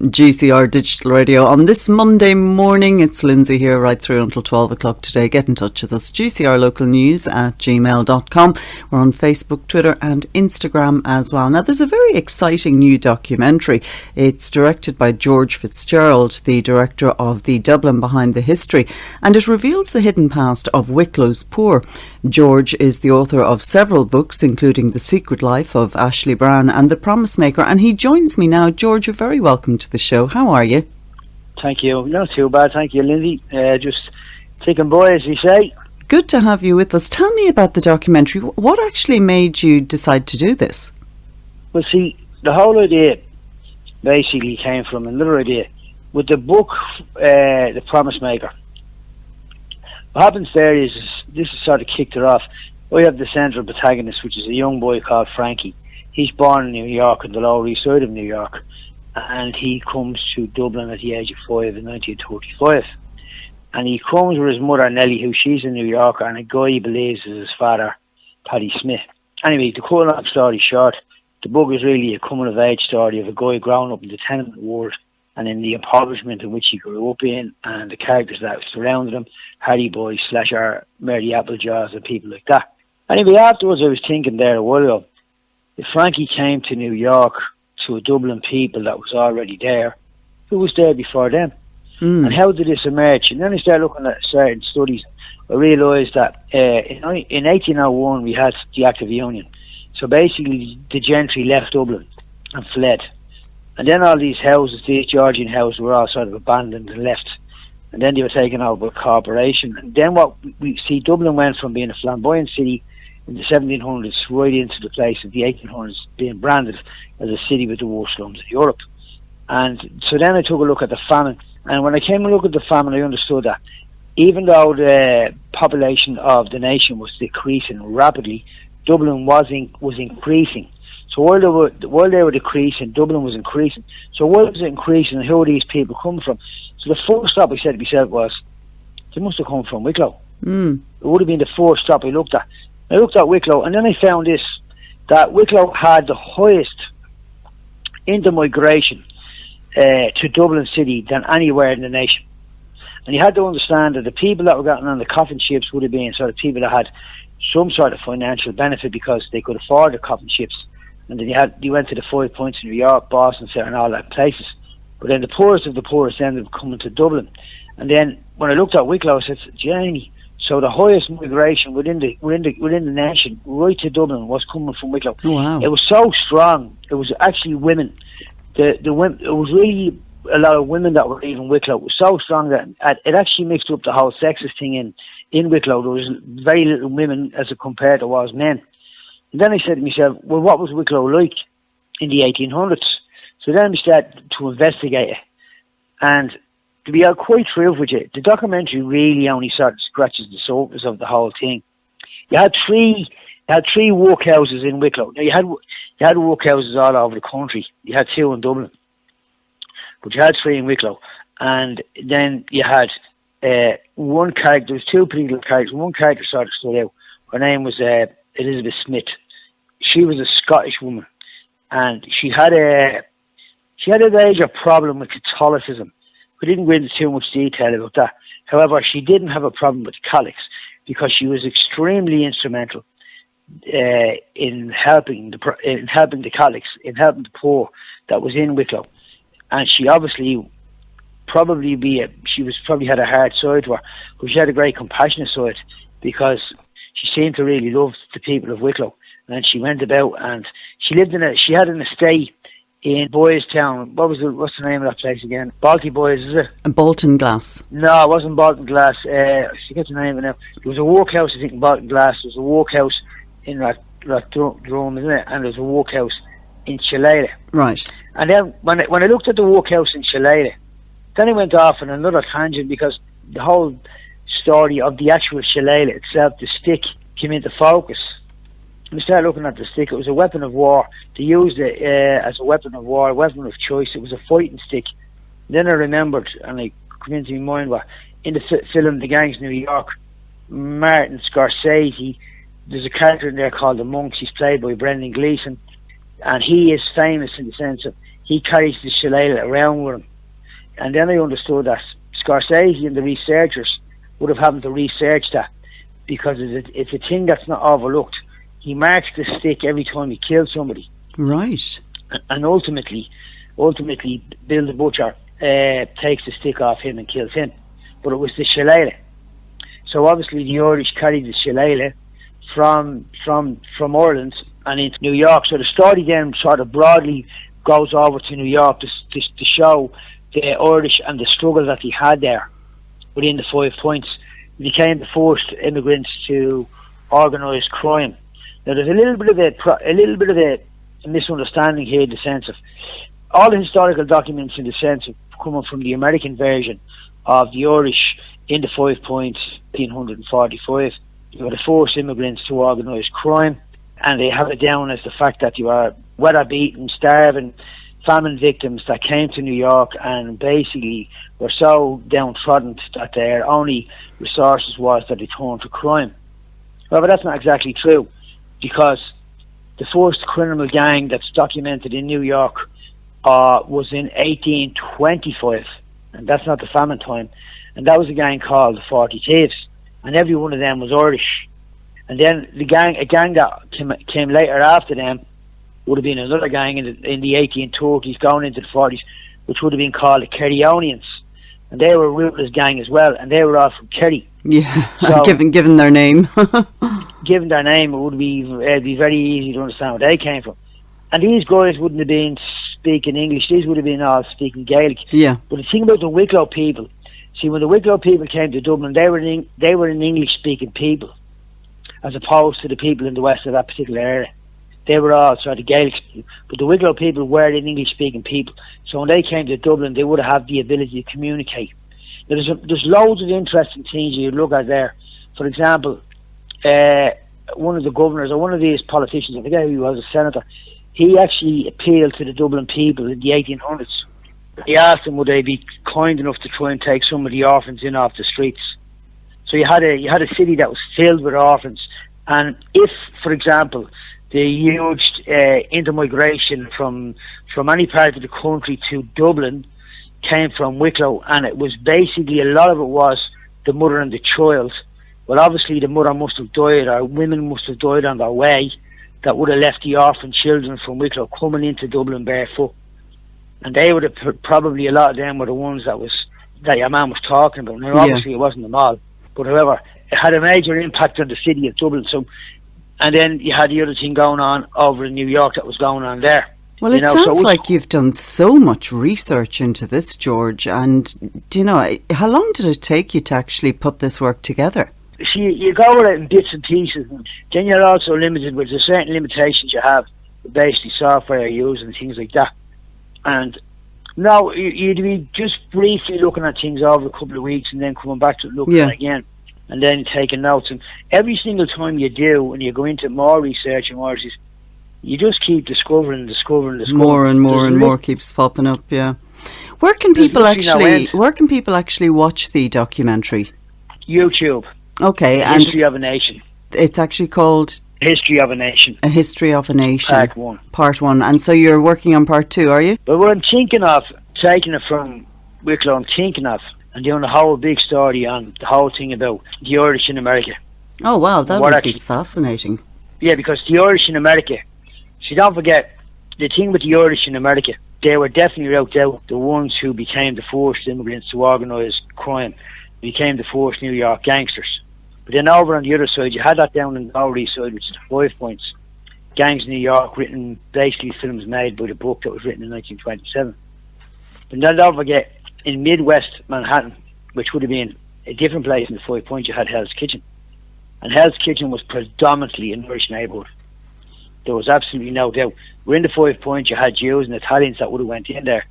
GCR Digital Radio. On this Monday morning, it's Lynsey here right through until 12 o'clock today. Get in touch with us, gcrlocalnews@gmail.com. We're on Facebook, Twitter and Instagram as well. Now, there's a very exciting new documentary. It's directed by George Fitzgerald, the director of the Dublin Behind the History, and it reveals the hidden past of Wicklows poor. George is the author of several books, including The Secret Life of Ashley Brown and The Promise Maker, and he joins me now. George, you're very welcome to the show. How are you? Thank you. Not too bad, thank you, Lynsey. Just ticking by, as you say. Good to have you with us. Tell me about the documentary. What actually made you decide to do this? Well, see, the whole idea basically came from another idea. With the book, The Promise Maker, what happens there is, this has sort of kicked it off. We have the central protagonist, which is a young boy called Frankie. He's born in New York, on the Lower East Side of New York, and he comes to Dublin at the age of 5 in 1935. And he comes with his mother Nellie, who she's in New York, and a guy he believes is his father, Paddy Smith. Anyway, to cut a long story short, the book is really a coming-of-age story of a guy growing up in the tenement world and in the impoverishment in which he grew up in, and the characters that surrounded him, Harry Boy, Slasher, Mary Applejaws, and people like that. Anyway, afterwards I was thinking there a while ago, if Frankie came to New York to a Dublin people that was already there, who was there before them? And how did this emerge? And then I started looking at certain studies. I realised that in 1801 we had the Act of Union. So basically the gentry left Dublin and fled. And then all these houses, these Georgian houses, were all sort of abandoned and left. And then they were taken over by corporation. And then what we see, Dublin went from being a flamboyant city in the 1700s right into the place of the 1800s being branded as a city with the worst slums of Europe. And so then I took a look at the famine. And when I came and looked at the famine, I understood that even though the population of the nation was decreasing rapidly, Dublin was increasing. So while they were decreasing, Dublin was increasing. So why was it increasing, and who are these people coming from? So the first stop I said to myself was, they must have come from Wicklow. It would have been the first stop I looked at. I looked at Wicklow, and then I found this, that Wicklow had the highest intermigration to Dublin City than anywhere in the nation. And you had to understand that the people that were getting on the coffin ships would have been sort of people that had some sort of financial benefit because they could afford the coffin ships. And then you went to the 5 Points in New York, Boston, and all that places. But then the poorest of the poorest ended up coming to Dublin. And then when I looked at Wicklow, I said, Jenny, so the highest migration within the nation, right to Dublin, was coming from Wicklow. Wow. It was so strong. It was actually women. The women. It was really a lot of women that were leaving Wicklow. It was so strong that it actually mixed up the whole sexist thing in Wicklow. There was very little women as compared to was men. And then I said to myself, well, what was Wicklow like in the 1800s? So then we started to investigate it. And to be quite true with you, the documentary really only sort of scratches the surface of the whole thing. You had three workhouses in Wicklow. Now you had workhouses all over the country. You had 2 in Dublin, but you had 3 in Wicklow. And then you had one character. There was 2 particular characters. One character sort of stood out. Her name was Elizabeth Smith. She was a Scottish woman, and she had a major problem with Catholicism. We didn't go into too much detail about that. However, she didn't have a problem with Catholics because she was extremely instrumental in helping the Catholics, in helping the poor that was in Wicklow. And she obviously probably had a hard side to her, but she had a great compassionate side because she seemed to really love the people of Wicklow. And she went about, and she had an estate in Boystown. What's the name of that place again? Balky Boys, is it? And Bolton Glass. No, it wasn't Bolton Glass. I forget the name of it now. There was a workhouse, I think, in Bolton Glass. There was a workhouse in Rathdrum, isn't it? And there was a workhouse in Chilada. Right. And then when I looked at the workhouse in Chilada, then I went off on another tangent because the whole story of the actual Chilada itself, the stick, came into focus. We started looking at the stick. It was a weapon of war. They used it as a weapon of war, a weapon of choice. It was a fighting stick. Then I remembered, and it came into my mind, what in the film The Gangs of New York, Martin Scorsese, there's a character in there called the Monks. He's played by Brendan Gleeson, and he is famous in the sense of he carries the shillelagh around with him. And then I understood that Scorsese and the researchers would have having to research that, because it's a thing that's not overlooked. He marks the stick every time he kills somebody. Right. And ultimately, Bill the Butcher takes the stick off him and kills him. But it was the shillelagh. So obviously the Irish carried the shillelagh from Ireland and into New York. So the story then sort of broadly goes over to New York to show the Irish and the struggle that he had there within the 5 points. He became the first immigrants to organised crime. Now there's a little bit of a misunderstanding here, in the sense of all the historical documents, in the sense of coming from the American version of the Irish in the 5 points, 1845. You were the first immigrants to organised crime, and they have it down as the fact that you are weather beaten, starving, famine victims that came to New York and basically were so downtrodden that their only resources was that they turned to crime. However, that's not exactly true, because the first criminal gang that's documented in New York was in 1825, and that's not the famine time, and that was a gang called the 40 Thieves, and every one of them was Irish. And then a gang that came later after them would have been another gang in the 1830s going into the 40s, which would have been called the Kerryonians, and they were a ruthless gang as well, and they were all from Kerry. Yeah, so, given their name. Given their name, it'd be very easy to understand where they came from. And these guys wouldn't have been speaking English; these would have been all speaking Gaelic. Yeah. But the thing about the Wicklow people, see, when the Wicklow people came to Dublin, they were an English-speaking people, as opposed to the people in the west of that particular area. They were all sort of Gaelic people, but the Wicklow people were an English-speaking people. So when they came to Dublin, they would have the ability to communicate. Now, there's loads of interesting things you look at there. For example, one of the governors or one of these politicians, I forget who he was, a senator, he actually appealed to the Dublin people in the 1800s. He asked them would they be kind enough to try and take some of the orphans in off the streets. So you had a city that was filled with orphans, and if, for example, the huge intermigration from any part of the country to Dublin came from Wicklow, and it was basically, a lot of it was the mother and the child. Well, obviously the mother must have died, or women must have died on their way, that would have left the orphan children from Wicklow coming into Dublin barefoot. And they would have probably, a lot of them were the ones that your man was talking about. Now, obviously it wasn't them all, but however, it had a major impact on the city of Dublin. So, and then you had the other thing going on over in New York that was going on there. Well, it sounds like you've done so much research into this, George. And do you know, how long did it take you to actually put this work together? See, you go with it in bits and pieces, and then you're also limited with the certain limitations you have, basically software you use and things like that. And no, you'd be just briefly looking at things over a couple of weeks and then coming back to looking at it again, and then taking notes. And every single time you do, and you go into more research and more, you just keep discovering. More and more keeps popping up. Yeah. Where can people actually watch the documentary? YouTube. Okay. History of a Nation. It's actually called History of a Nation. A History of a Nation. Part 1. Part 1. And so you're working on Part 2, are you? But what I'm thinking of, taking it from Wicklow, I'm thinking of, and doing a whole big story on the whole thing about the Irish in America. Oh, wow, that would be fascinating. Yeah, because the Irish in America, see, don't forget, the thing with the Irish in America, they were definitely without doubt the ones who became the first immigrants to organised crime, became the first New York gangsters. But then over on the other side, you had that down in the Lower East Side, which is the 5 points. Gangs in New York, written, basically films made by the book that was written in 1927. But then don't forget, in Midwest Manhattan, which would have been a different place in the 5 points, you had Hell's Kitchen. And Hell's Kitchen was predominantly an Irish neighbourhood. There was absolutely no doubt. We're in the 5 points, you had Jews and Italians that would have went in there.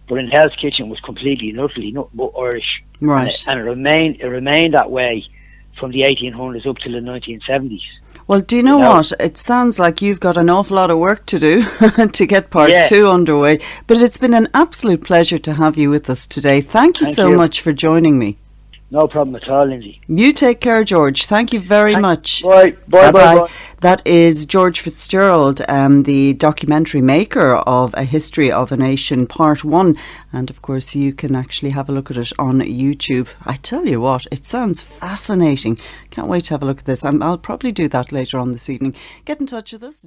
But in Hell's Kitchen was completely and utterly not Irish. Right. And it remained that way from the 1800s up to the 1970s. Well, do you know what? It sounds like you've got an awful lot of work to do to get Part 2 underway. But it's been an absolute pleasure to have you with us today. Thank you so much for joining me. No problem at all, Lynsey. You take care, George. Thank you very much. Bye. Bye. That is George Fitzgerald, the documentary maker of A History of a Nation Part 1. And of course you can actually have a look at it on YouTube. I tell you what, it sounds fascinating. Can't wait to have a look at this. I'll probably do that later on this evening. Get in touch with us.